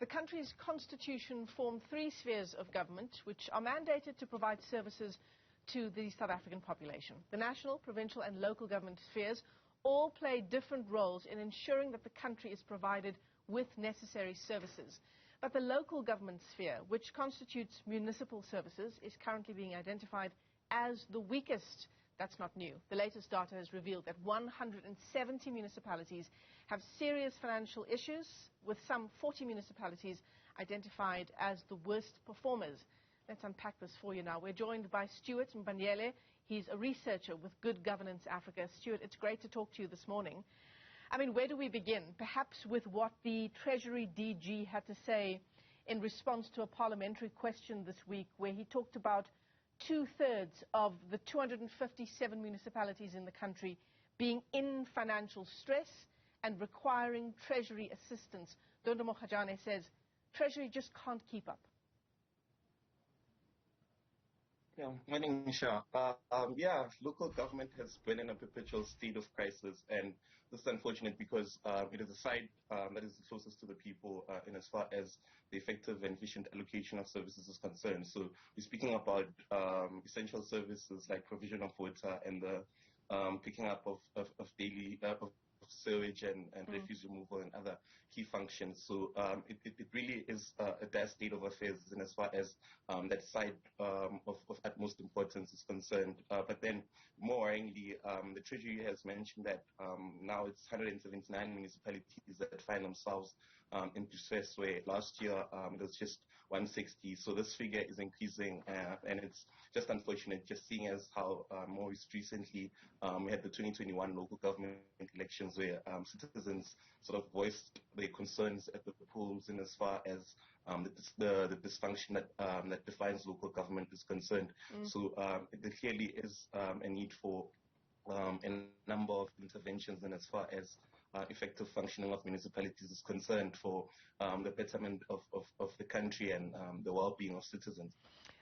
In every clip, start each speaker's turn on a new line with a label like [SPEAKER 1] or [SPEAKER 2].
[SPEAKER 1] The country's constitution formed 3 spheres of government which are mandated to provide services to the South African population. The national, provincial and local government spheres all play different roles in ensuring that the country is provided with necessary services. But the local government sphere, which constitutes municipal services, is currently being identified as the weakest. That's not new. The latest data has revealed that 170 municipalities have serious financial issues, with some 40 municipalities identified as the worst performers. Let's unpack this for you now. We're joined by Stuart Mbanyele. He's a researcher with Good Governance Africa. Stuart, it's great to talk to you this morning. I mean, where do we begin? Perhaps with what the Treasury DG had to say in response to a parliamentary question this week, where he talked about 2/3 of the 257 municipalities in the country being in financial stress and requiring Treasury assistance. Dondo Mokgajane says Treasury just can't keep up.
[SPEAKER 2] Yeah, morning, Nisha. Local government has been in a perpetual state of crisis, and this is unfortunate because it is a side that is the closest to the people in as far as the effective and efficient allocation of services is concerned. So we're speaking about essential services like provision of water and the picking up of daily sewage and refuse removal and other key functions. So it really is a dire state of affairs in as far as that side of utmost importance is concerned. But then, more worryingly, the Treasury has mentioned that now it's 179 municipalities that find themselves in distress, where last year it was just 160. So this figure is increasing, and it's just unfortunate, just seeing as how more recently we had the 2021 local government elections, where citizens sort of voiced their concerns at the polls in as far as the dysfunction that defines local government is concerned. So there clearly is a need for a number of interventions in as far as effective functioning of municipalities is concerned for the betterment of the country and the well-being of citizens.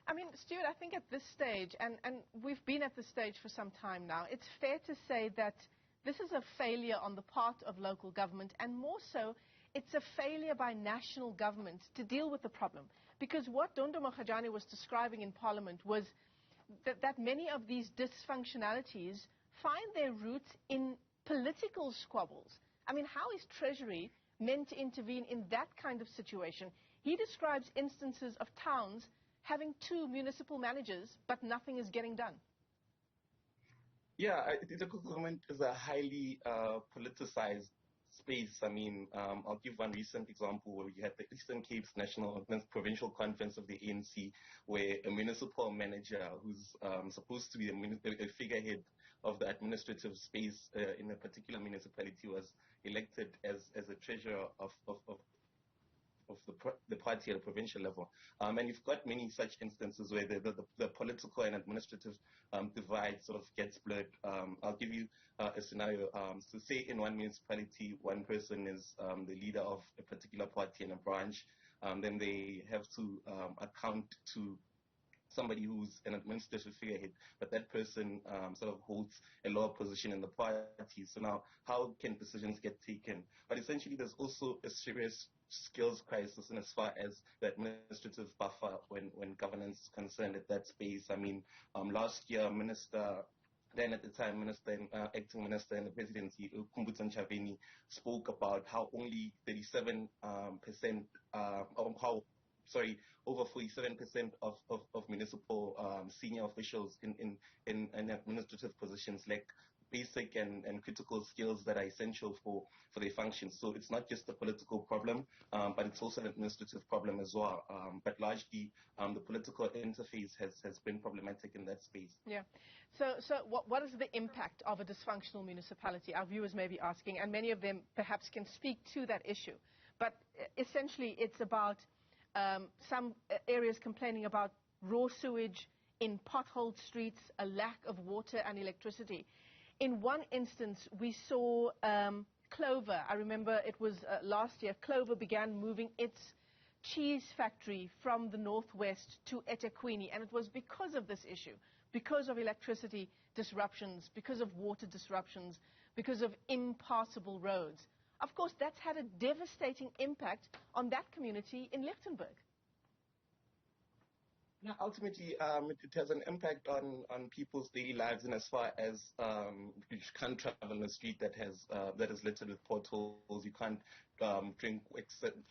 [SPEAKER 1] I mean, Stuart, I think at this stage, and we've been at this stage for some time now, it's fair to say that this is a failure on the part of local government, and more so, it's a failure by national government to deal with the problem. Because what Dondo Mokgajane was describing in Parliament was that many of these dysfunctionalities find their roots in political squabbles. I mean, how is Treasury meant to intervene in that kind of situation? He describes instances of towns having 2 municipal managers, but nothing is getting done.
[SPEAKER 2] Yeah, the local government is a highly politicized space. I mean, I'll give one recent example where we had the Eastern Cape's National Provincial Conference of the ANC, where a municipal manager who's supposed to be a figurehead of the administrative space in a particular municipality was elected as a treasurer of the party at a provincial level. And you've got many such instances where the political and administrative divide sort of gets blurred. I'll give you a scenario. So say in one municipality, one person is the leader of a particular party in a branch, then they have to account to somebody who's an administrative figurehead, but that person sort of holds a lower position in the party. So now, how can decisions get taken? But essentially, there's also a serious skills crisis in as far as the administrative buffer when governance is concerned at that space. I mean, last year, acting minister in the presidency, Chavini, spoke about how only 37%, over 47% of municipal senior officials in administrative positions lack basic and critical skills that are essential for their functions. So it's not just a political problem, but it's also an administrative problem as well. But largely, the political interface has been problematic in that space.
[SPEAKER 1] Yeah. So what is the impact of a dysfunctional municipality? Our viewers may be asking, and many of them perhaps can speak to that issue. But essentially, it's about some areas complaining about raw sewage in potholed streets, a lack of water and electricity. In one instance, we saw Clover. I remember it was last year. Clover began moving its cheese factory from the northwest to eThekwini, and it was because of this issue, because of electricity disruptions, because of water disruptions, because of impassable roads. of course, that's had a devastating impact on that community in Lichtenburg.
[SPEAKER 2] Yeah, ultimately, it has an impact on people's daily lives, and as far as you can't travel on a street that is littered with potholes, you can't drink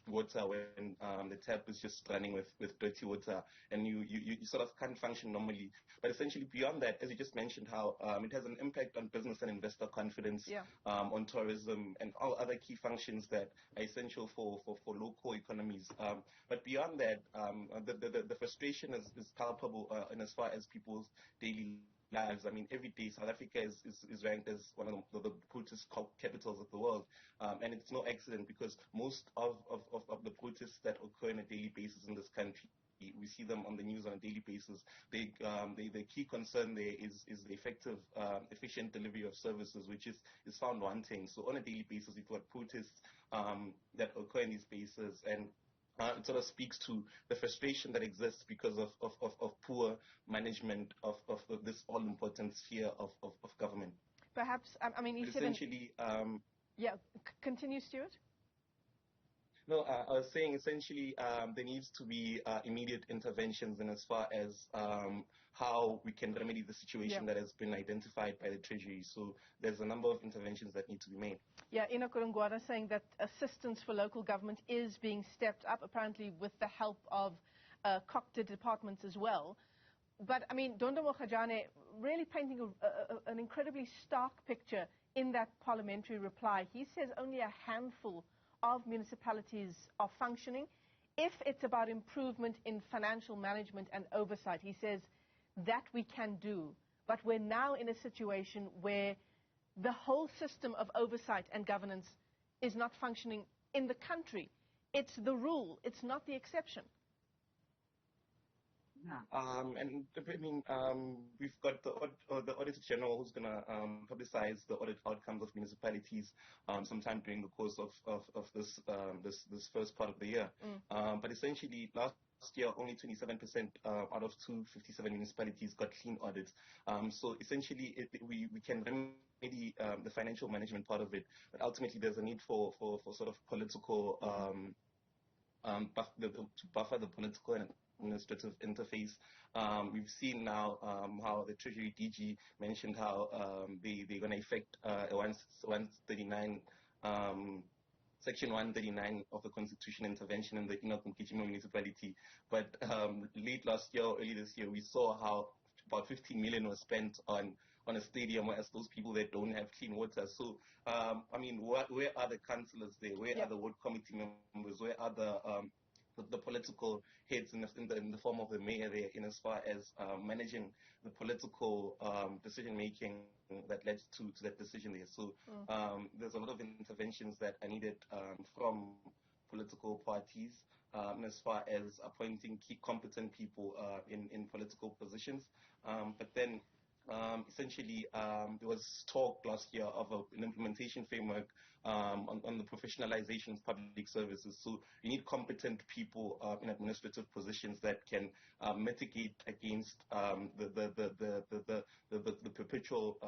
[SPEAKER 2] water when the tap is just running with dirty water, and you sort of can't function normally. But essentially, beyond that, as you just mentioned, how it has an impact on business and investor confidence, on tourism, and all other key functions that are essential for local economies. But beyond that, the frustration is palpable in as far as people's daily lives. I mean, every day South Africa is ranked as one of the protest capitals of the world, and it's no accident, because most of the protests that occur on a daily basis in this country, we see them on the news on a daily basis. The key concern there is the effective, efficient delivery of services, which is found wanting. So on a daily basis, we've got protests that occur in these spaces, and it sort of speaks to the frustration that exists because of poor management of this all-important sphere of government.
[SPEAKER 1] Perhaps, I mean, you said
[SPEAKER 2] essentially,
[SPEAKER 1] continue, Stuart.
[SPEAKER 2] No, I was saying essentially there needs to be immediate interventions in as far as how we can remedy the situation that has been identified by the Treasury. So there's a number of interventions that need to be made. Yeah,
[SPEAKER 1] Ina Kurungwara saying that assistance for local government is being stepped up, apparently with the help of COCTA departments as well. But, I mean, Dondo Mokhajane really painting an incredibly stark picture in that parliamentary reply. He says only a handful of municipalities are functioning. If it's about improvement in financial management and oversight, he says that we can do. But we're now in a situation where the whole system of oversight and governance is not functioning in the country. It's the rule, it's not the exception.
[SPEAKER 2] And I mean, we've got the Auditor General who's going to publicize the audit outcomes of municipalities sometime during the course of this first part of the year. But essentially, last year, only 27% out of 257 municipalities got clean audits. So essentially, we can remedy the financial management part of it, but ultimately there's a need for sort of political to buffer the political and administrative interface. We've seen now how the Treasury DG mentioned how they're going to effect 139 Section 139 of the Constitution intervention in the Inokumkijima municipality. But late last year, early this year, we saw how about 15 million was spent on a stadium, whereas those people that don't have clean water. So, I mean, where are the councillors there? Where are the ward committee members? Where are the political heads in the form of the mayor there, in as far as managing the political decision making that led to that decision there? So there's a lot of interventions that are needed from political parties as far as appointing key competent people in political positions. But then essentially, there was talk last year of an implementation framework on the professionalization of public services. So you need competent people in administrative positions that can mitigate against the perpetual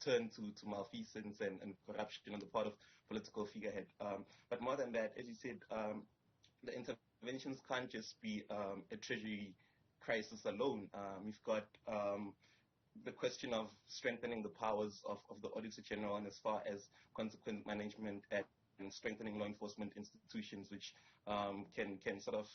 [SPEAKER 2] turn to malfeasance and corruption on the part of political figurehead. But more than that, as you said, the interventions can't just be a treasury crisis alone. We've got the question of strengthening the powers of the Auditor General, and as far as consequent management and strengthening law enforcement institutions, which can sort of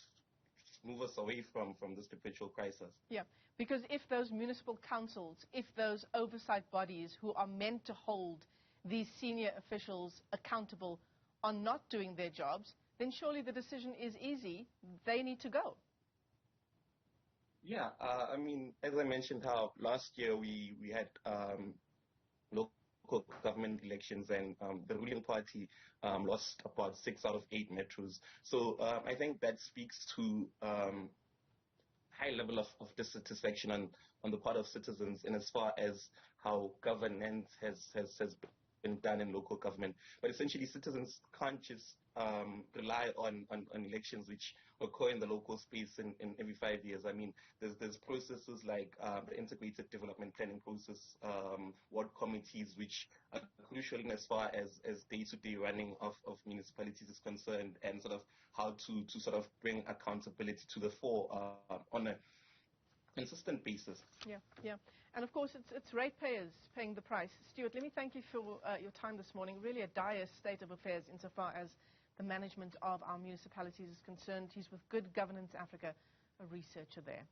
[SPEAKER 2] move us away from this perpetual crisis.
[SPEAKER 1] Yeah, because if those municipal councils, if those oversight bodies who are meant to hold these senior officials accountable are not doing their jobs, then surely the decision is easy. They need to go.
[SPEAKER 2] Yeah, I mean, as I mentioned, how last year we had local government elections, and the ruling party lost about 6 out of 8 metros. So I think that speaks to high level of dissatisfaction on the part of citizens, in as far as how governance has been done in local government. But essentially, citizens can't just rely on elections which occur in the local space in every 5 years. I mean, there's processes like the integrated development planning process, ward committees, which are crucial in as far as day-to-day running of municipalities is concerned, and sort of how to sort of bring accountability to the fore on a consistent basis.
[SPEAKER 1] Yeah, yeah. And of course, it's ratepayers paying the price. Stuart, let me thank you for your time this morning. Really a dire state of affairs insofar as the management of our municipalities is concerned. He's with Good Governance Africa, a researcher there.